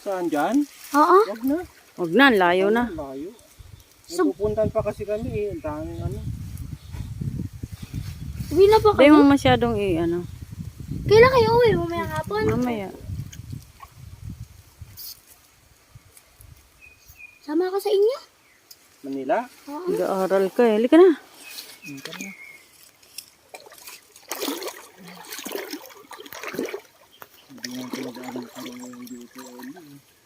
Saan dyan? Oo. Wag na. Huwag na, layo na. Layo. So- Pupuntahan pa kasi kami eh. Ang daming ano. Uwi na ba Hindi kayo? mo masyadong ano. Kailan kayo uwi? Mamaya hapon? Mamaya. Sama ako sa inyo. Manila? Oo. Nag-aaral ka eh. Halika na. Hindi na. Hindi nga talaga parang dito.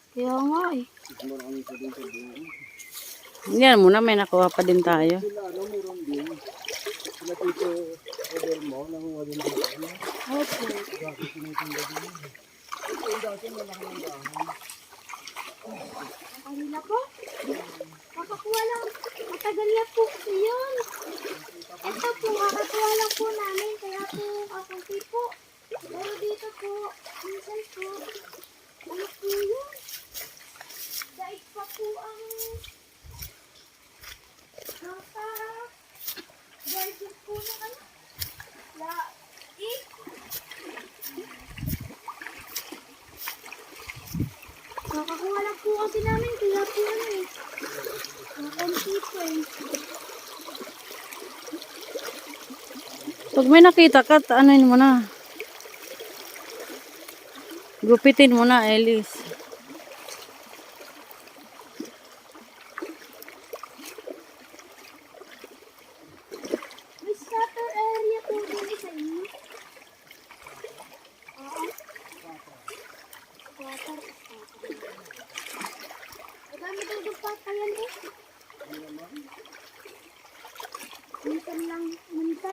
Kaya nga eh. Marami pa din sa buhay. Yan muna, may nakuha pa din tayo. Sila ano, meron din. Sila Tito Odel mo, nanguha din dito. Opo. Dati tinitinda din. Ito dati malaki ng bahay. Kanina po? Kakakuha lang. Matagal na po yun. Ito po, kakakuha lang po namin. Kaya po, kakunti po. Pero dito po, minsan po, ano po yun? Daig pa po ang nasa garden po na ano? Laig. Kakakuha lang po kasi namin. Kaya po ano eh. Kakunti po eh. Pag may nakita ka, anuin mo na. Gupitin mo na, Elise.